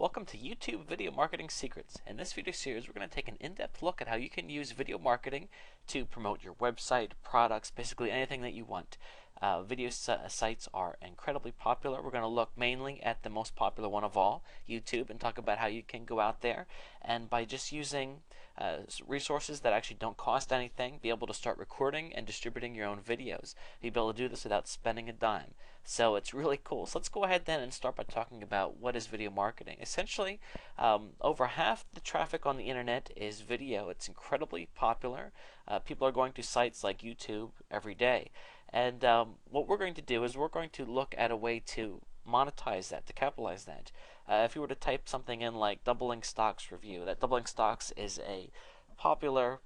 Welcome to YouTube Video Marketing Secrets. In this video series, we're going to take an in-depth look at how you can use video marketing to promote your website, products, basically anything that you want. Video sites are incredibly popular. We're going to look mainly at the most popular one of all, YouTube, and talk about how you can go out there and by just using resources that actually don't cost anything, be able to start recording and distributing your own videos. You'll be able to do this without spending a dime. So it's really cool. So let's go ahead then and start by talking about what is video marketing. Essentially, over half the traffic on the internet is video. It's incredibly popular. People are going to sites like YouTube every day. And what we're going to do is we're going to look at a way to monetize that, to capitalize that. If you were to type something in like doubling stocks review, that doubling stocks is a popular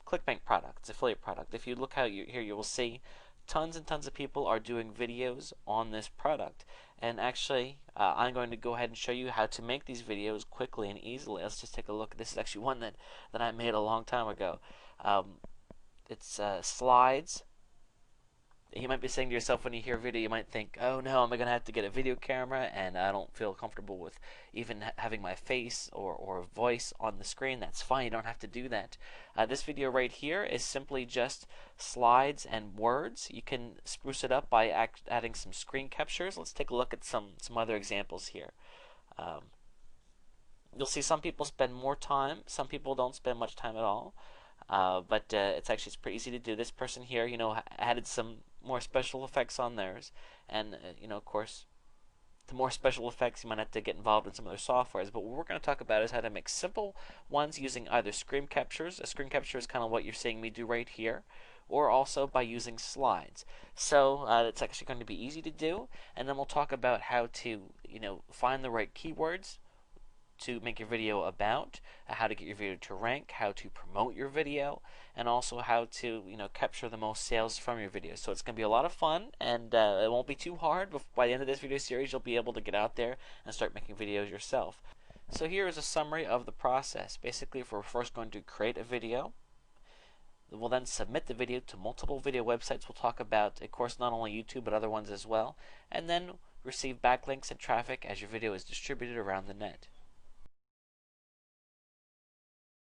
clickbank product. It's an affiliate product. If you look here, you will see tons and tons of people are doing videos on this product. And actually, I'm going to go ahead and show you how to make these videos quickly and easily. Let's just take a look. This is actually one that I made a long time ago. It's slides. You might be saying to yourself when you hear video, you might think, oh no, am I going to have to get a video camera and I don't feel comfortable with even having my face or voice on the screen. That's fine, you don't have to do that. This video right here is simply just slides and words. You can spruce it up by adding some screen captures. Let's take a look at some other examples here. You'll see some people spend more time, some people don't spend much time at all. But it's pretty easy to do. This person here, added some more special effects on theirs, and of course, the more special effects, you might have to get involved in some other softwares. But what we're going to talk about is how to make simple ones using either screen captures. A screen capture is kind of what you're seeing me do right here, or also by using slides. So it's actually going to be easy to do, and then we'll talk about how to find the right keywords to make your video about, how to get your video to rank, how to promote your video, and also how to capture the most sales from your video. So it's going to be a lot of fun, and it won't be too hard. By the end of this video series, you'll be able to get out there and start making videos yourself. So here is a summary of the process. Basically, if we're first going to create a video, we'll then submit the video to multiple video websites. We'll talk about, of course, not only YouTube but other ones as well, and then receive backlinks and traffic as your video is distributed around the net.